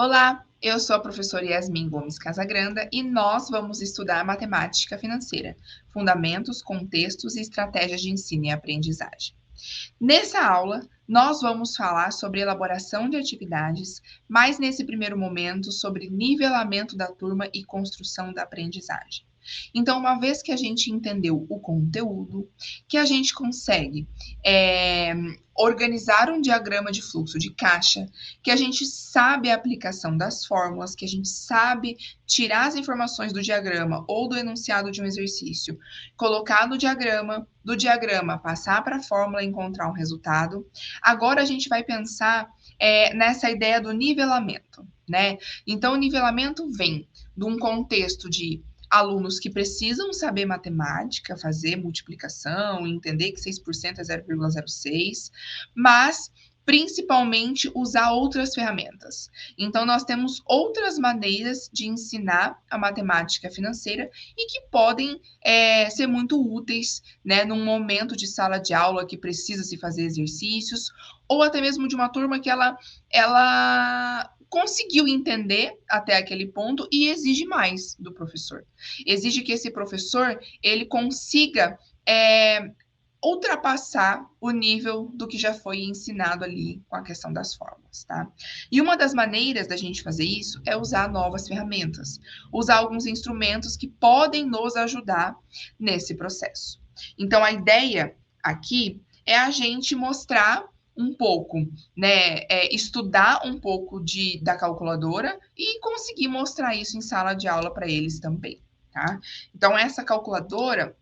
Olá, eu sou a professora Yasmin Gomes Casagranda e nós vamos estudar matemática financeira, fundamentos, contextos e estratégias de ensino e aprendizagem. Nessa aula, nós vamos falar sobre elaboração de atividades, mas nesse primeiro momento sobre nivelamento da turma e construção da aprendizagem. Então, uma vez que a gente entendeu o conteúdo, que a gente consegue organizar um diagrama de fluxo de caixa, que a gente sabe a aplicação das fórmulas, que a gente sabe tirar as informações do diagrama ou do enunciado de um exercício, colocar no diagrama, do diagrama passar para a fórmula e encontrar um resultado. Agora a gente vai pensar nessa ideia do nivelamento, né? Então, o nivelamento vem de um contexto de alunos que precisam saber matemática, fazer multiplicação, entender que 6% é 0,06, mas principalmente usar outras ferramentas. Então, nós temos outras maneiras de ensinar a matemática financeira e que podem ser muito úteis, né, num momento de sala de aula que precisa se fazer exercícios, ou até mesmo de uma turma que ela conseguiu entender até aquele ponto e exige mais do professor. Exige que esse professor ele consiga ultrapassar o nível do que já foi ensinado ali com a questão das fórmulas, tá? E uma das maneiras da gente fazer isso é usar novas ferramentas, usar alguns instrumentos que podem nos ajudar nesse processo. Então, a ideia aqui é a gente mostrar um pouco, né, estudar um pouco da calculadora e conseguir mostrar isso em sala de aula para eles também, tá? Então, essa calculadora,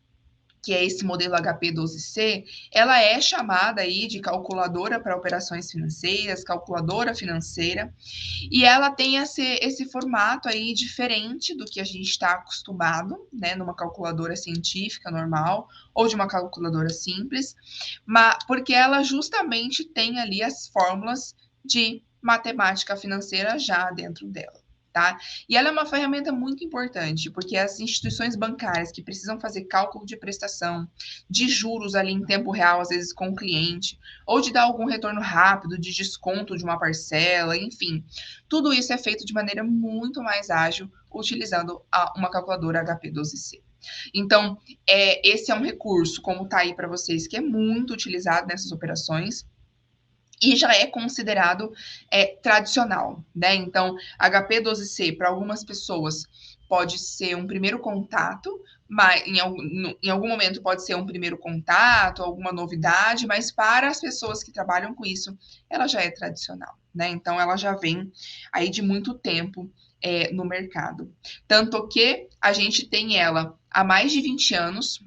que é esse modelo HP12C, ela é chamada aí de calculadora para operações financeiras, calculadora financeira, e ela tem esse formato aí diferente do que a gente está acostumado, né, numa calculadora científica normal, ou de uma calculadora simples, mas porque ela justamente tem ali as fórmulas de matemática financeira já dentro dela. Tá? E ela é uma ferramenta muito importante, porque as instituições bancárias que precisam fazer cálculo de prestação, de juros ali em tempo real, às vezes com o cliente, ou de dar algum retorno rápido, de desconto de uma parcela, enfim, tudo isso é feito de maneira muito mais ágil utilizando uma calculadora HP12C. Então, esse é um recurso, como está aí para vocês, que é muito utilizado nessas operações e já é considerado tradicional, né? Então, HP12C, para algumas pessoas, pode ser um primeiro contato, mas em algum momento pode ser um primeiro contato, alguma novidade, mas para as pessoas que trabalham com isso, ela já é tradicional, né? Então, ela já vem aí de muito tempo no mercado. Tanto que a gente tem ela há mais de 20 anos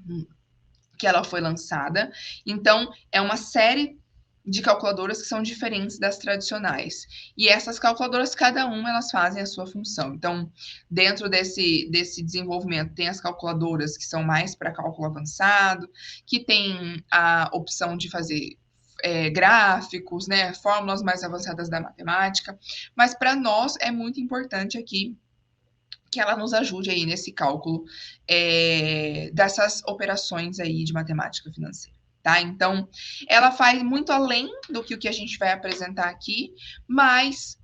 que ela foi lançada. Então, é uma série de calculadoras que são diferentes das tradicionais. E essas calculadoras, cada uma, elas fazem a sua função. Então, dentro desse desenvolvimento, tem as calculadoras que são mais para cálculo avançado, que tem a opção de fazer gráficos, né, fórmulas mais avançadas da matemática, mas para nós é muito importante aqui que ela nos ajude aí nesse cálculo dessas operações aí de matemática financeira. Tá? Então, ela faz muito além do que o que a gente vai apresentar aqui, mas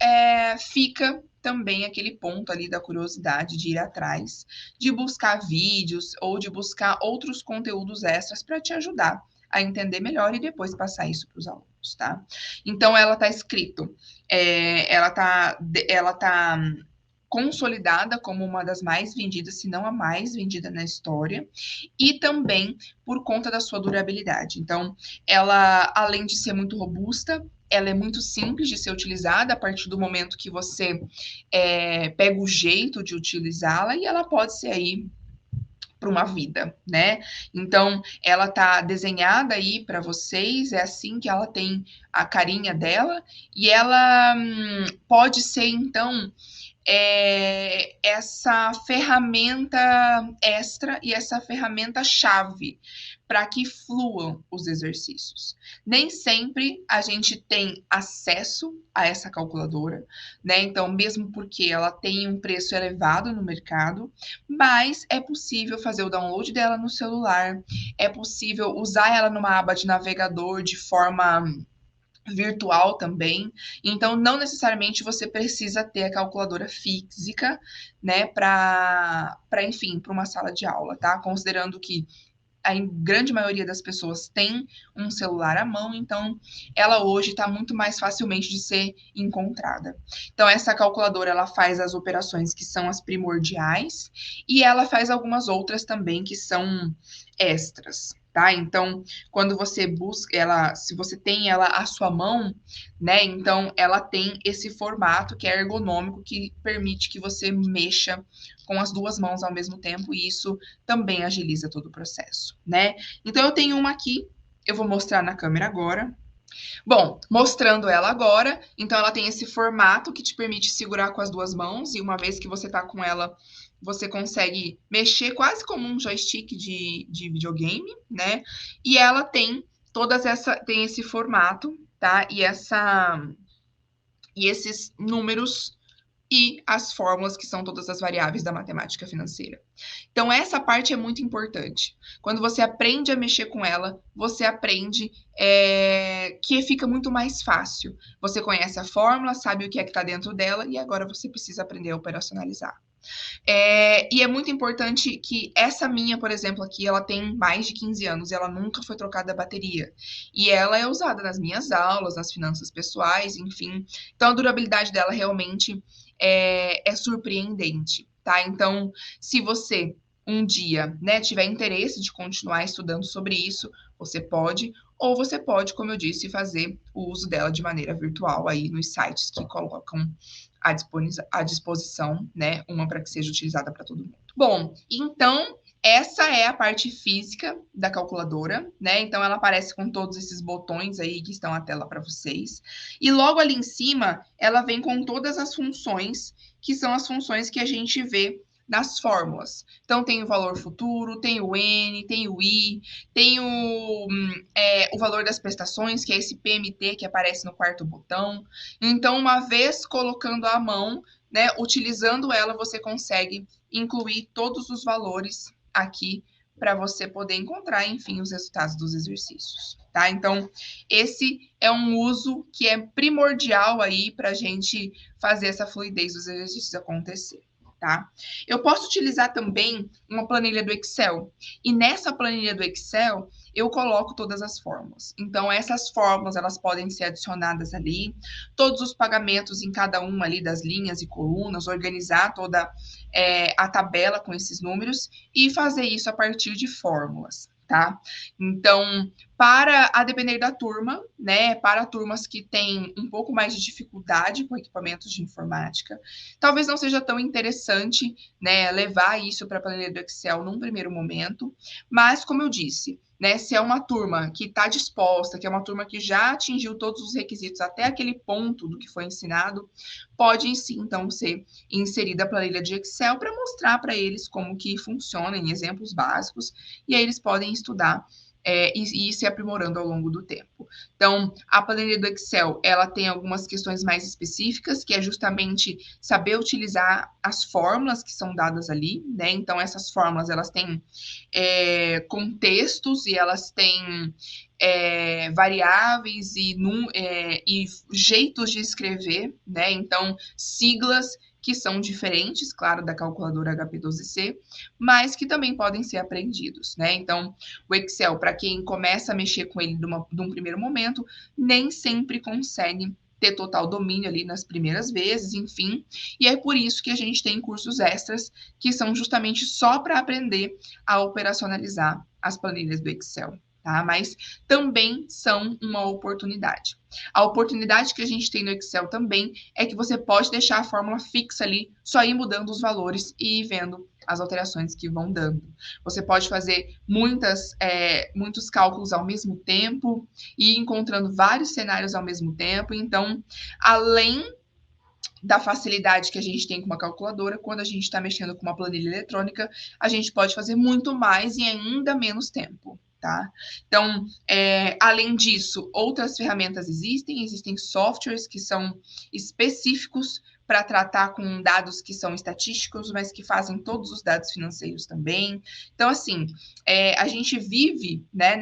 fica também aquele ponto ali da curiosidade de ir atrás, de buscar vídeos ou de buscar outros conteúdos extras para te ajudar a entender melhor e depois passar isso para os alunos, tá? Então, ela está escrito, ela tá consolidada como uma das mais vendidas, se não a mais vendida na história, e também por conta da sua durabilidade. Então, ela, além de ser muito robusta, ela é muito simples de ser utilizada a partir do momento que você pega o jeito de utilizá-la, e ela pode ser aí para uma vida, né? Então, ela tá desenhada aí para vocês, é assim que ela tem a carinha dela, e ela pode ser, então, essa ferramenta extra e essa ferramenta chave para que fluam os exercícios. Nem sempre a gente tem acesso a essa calculadora, né? Então, mesmo porque ela tem um preço elevado no mercado, mas é possível fazer o download dela no celular, é possível usar ela numa aba de navegador de forma virtual também. Então, não necessariamente você precisa ter a calculadora física, né, enfim, para uma sala de aula, tá? Considerando que a grande maioria das pessoas tem um celular à mão, então ela hoje está muito mais facilmente de ser encontrada. Então, essa calculadora, ela faz as operações que são as primordiais e ela faz algumas outras também que são extras, tá? Então, quando você busca ela, se você tem ela à sua mão, né? Então, ela tem esse formato que é ergonômico, que permite que você mexa com as duas mãos ao mesmo tempo, e isso também agiliza todo o processo, né? Então, eu tenho uma aqui, eu vou mostrar na câmera agora. Bom, mostrando ela agora, então ela tem esse formato que te permite segurar com as duas mãos, e uma vez que você tá com ela, você consegue mexer quase como um joystick de videogame, né? E ela tem tem esse formato, tá? E esses números e as fórmulas, que são todas as variáveis da matemática financeira. Então, essa parte é muito importante. Quando você aprende a mexer com ela, você aprende que fica muito mais fácil. Você conhece a fórmula, sabe o que é que está dentro dela, e agora você precisa aprender a operacionalizar. E é muito importante que essa minha, por exemplo, aqui, ela tem mais de 15 anos e ela nunca foi trocada a bateria. E ela é usada nas minhas aulas, nas finanças pessoais, enfim. Então, a durabilidade dela realmente é surpreendente, tá? Então, se você um dia, né, tiver interesse de continuar estudando sobre isso, você pode, ou você pode, como eu disse, fazer o uso dela de maneira virtual aí nos sites que colocam à disposição, né, uma para que seja utilizada para todo mundo. Bom, então essa é a parte física da calculadora, né? Então ela aparece com todos esses botões aí que estão na tela para vocês. E logo ali em cima, ela vem com todas as funções, que são as funções que a gente vê nas fórmulas. Então tem o valor futuro, tem o N, tem o I, tem o valor das prestações, que é esse PMT que aparece no quarto botão. Então, uma vez colocando a mão, né, utilizando ela, você consegue incluir todos os valores aqui para você poder encontrar, enfim, os resultados dos exercícios, tá? Então, esse é um uso que é primordial aí para a gente fazer essa fluidez dos exercícios acontecer, tá? Eu posso utilizar também uma planilha do Excel, e nessa planilha do Excel, eu coloco todas as fórmulas. Então, essas fórmulas, elas podem ser adicionadas ali, todos os pagamentos em cada uma ali das linhas e colunas, organizar toda a tabela com esses números e fazer isso a partir de fórmulas, tá? Então, a depender da turma, né, para turmas que têm um pouco mais de dificuldade com equipamentos de informática, talvez não seja tão interessante, né, levar isso para a planilha do Excel num primeiro momento, mas, como eu disse, né, se é uma turma que está disposta, que é uma turma que já atingiu todos os requisitos até aquele ponto do que foi ensinado, pode sim, então, ser inserida a planilha de Excel para mostrar para eles como que funciona em exemplos básicos, e aí eles podem estudar e ir se aprimorando ao longo do tempo. Então, a planilha do Excel, ela tem algumas questões mais específicas, que é justamente saber utilizar as fórmulas que são dadas ali, né? Então, essas fórmulas, elas têm contextos e elas têm variáveis e jeitos de escrever, né? Então, siglas que são diferentes, claro, da calculadora HP12C, mas que também podem ser aprendidos, né? Então, o Excel, para quem começa a mexer com ele de um primeiro momento, nem sempre consegue ter total domínio ali nas primeiras vezes, enfim, e é por isso que a gente tem cursos extras que são justamente só para aprender a operacionalizar as planilhas do Excel. Tá? Mas também são uma oportunidade. A oportunidade que a gente tem no Excel também é que você pode deixar a fórmula fixa ali, só ir mudando os valores e ir vendo as alterações que vão dando. Você pode fazer muitos cálculos ao mesmo tempo e ir encontrando vários cenários ao mesmo tempo. Então, além da facilidade que a gente tem com uma calculadora, quando a gente está mexendo com uma planilha eletrônica, a gente pode fazer muito mais em ainda menos tempo. Tá? Então, além disso, outras ferramentas existem softwares que são específicos para tratar com dados que são estatísticos, mas que fazem todos os dados financeiros também. Então, assim, a gente vive, né,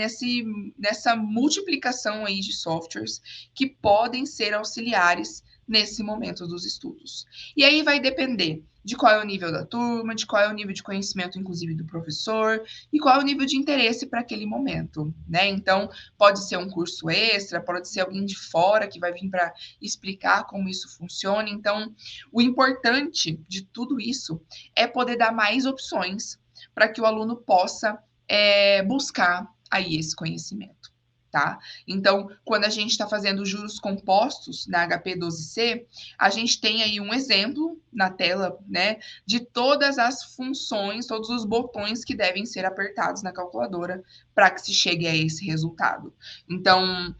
nessa multiplicação aí de softwares que podem ser auxiliares nesse momento dos estudos. E aí vai depender de qual é o nível da turma, de qual é o nível de conhecimento, inclusive, do professor, e qual é o nível de interesse para aquele momento, né? Então, pode ser um curso extra, pode ser alguém de fora que vai vir para explicar como isso funciona. Então, o importante de tudo isso é poder dar mais opções para que o aluno possa buscar aí esse conhecimento. Tá? Então, quando a gente está fazendo juros compostos na HP 12C, a gente tem aí um exemplo na tela, né, de todas as funções, todos os botões que devem ser apertados na calculadora para que se chegue a esse resultado. Então,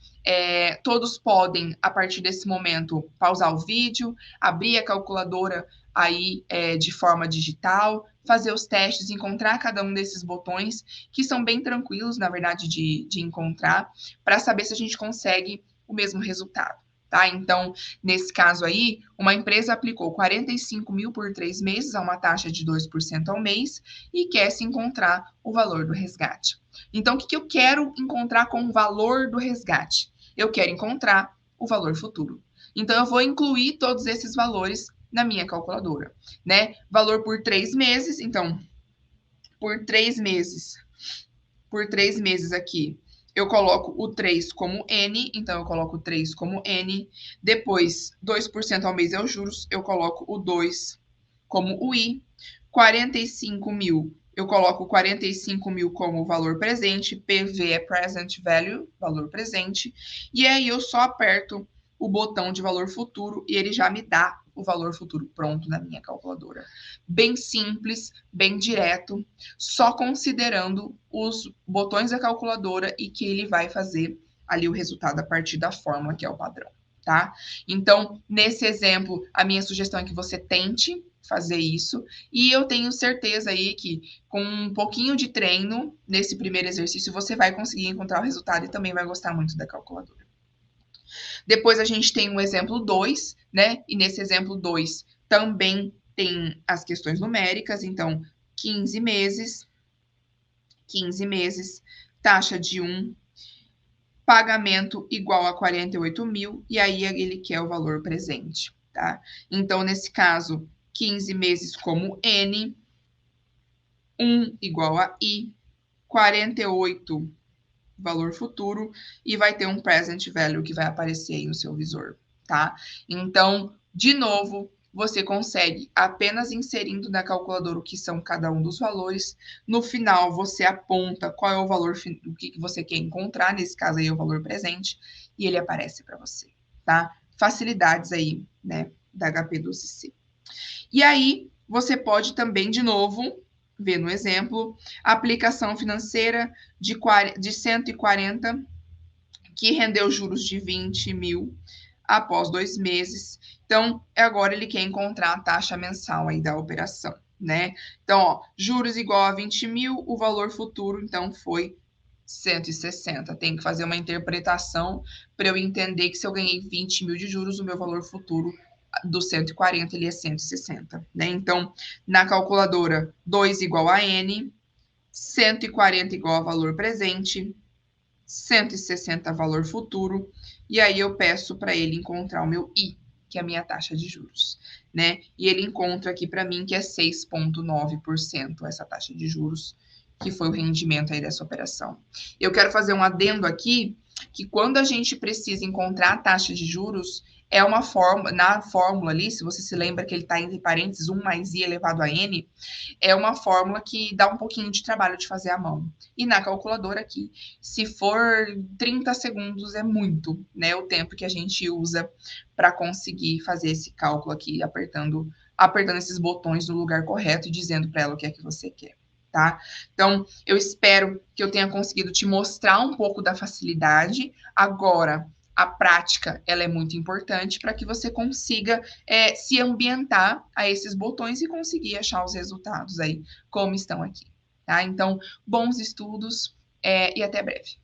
todos podem, a partir desse momento, pausar o vídeo, abrir a calculadora aí de forma digital, fazer os testes, encontrar cada um desses botões, que são bem tranquilos, na verdade, de encontrar, para saber se a gente consegue o mesmo resultado, tá? Então, nesse caso aí, uma empresa aplicou 45 mil por 3 meses a uma taxa de 2% ao mês e quer se encontrar o valor do resgate. Então, o que eu quero encontrar com o valor do resgate? Eu quero encontrar o valor futuro. Então, eu vou incluir todos esses valores na minha calculadora, né? Valor por 3 meses, então, por 3 meses aqui, eu coloco o 3 como N, então eu coloco 3 como N. Depois, 2% ao mês é os juros, eu coloco o 2 como o I. 45 mil, eu coloco 45 mil como valor presente, PV é present value, valor presente. E aí eu só aperto o botão de valor futuro e ele já me dá o valor futuro pronto na minha calculadora. Bem simples, bem direto, só considerando os botões da calculadora e que ele vai fazer ali o resultado a partir da fórmula que é o padrão, tá? Então, nesse exemplo, a minha sugestão é que você tente fazer isso, e eu tenho certeza aí que com um pouquinho de treino nesse primeiro exercício, você vai conseguir encontrar o resultado e também vai gostar muito da calculadora. Depois a gente tem o exemplo 2, né? E nesse exemplo 2 também tem as questões numéricas, então 15 meses, taxa de 1, pagamento igual a 48 mil, e aí ele quer o valor presente, tá? Então, nesse caso, 15 meses como N, 1 igual a I, 48 valor futuro, e vai ter um present value que vai aparecer aí no seu visor, tá? Então, de novo, você consegue apenas inserindo na calculadora o que são cada um dos valores. No final, você aponta qual é o valor, o que você quer encontrar, nesse caso aí é o valor presente, e ele aparece para você, tá? Facilidades aí, né, da HP 12C. E aí, você pode também, de novo, ver no exemplo, aplicação financeira de 140, que rendeu juros de 20 mil após 2 meses. Então, agora ele quer encontrar a taxa mensal aí da operação, né? Então, ó, juros igual a 20 mil, o valor futuro, então, foi 160. Tem que fazer uma interpretação para eu entender que se eu ganhei 20 mil de juros, o meu valor futuro do 140, ele é 160, né? Então, na calculadora, 2 igual a N, 140 igual a valor presente, 160 valor futuro, e aí eu peço para ele encontrar o meu I, que é a minha taxa de juros, né? E ele encontra aqui para mim que é 6,9% essa taxa de juros, que foi o rendimento aí dessa operação. Eu quero fazer um adendo aqui, que quando a gente precisa encontrar a taxa de juros, é uma forma, na fórmula ali, se você se lembra que ele está entre parênteses 1 mais I elevado a N, é uma fórmula que dá um pouquinho de trabalho de fazer à mão. E na calculadora aqui, se for 30 segundos, é muito, né? O tempo que a gente usa para conseguir fazer esse cálculo aqui, apertando esses botões no lugar correto e dizendo para ela o que é que você quer. Tá? Então, eu espero que eu tenha conseguido te mostrar um pouco da facilidade. Agora, a prática, ela é muito importante para que você consiga se ambientar a esses botões e conseguir achar os resultados aí, como estão aqui, tá? Então, bons estudos e até breve.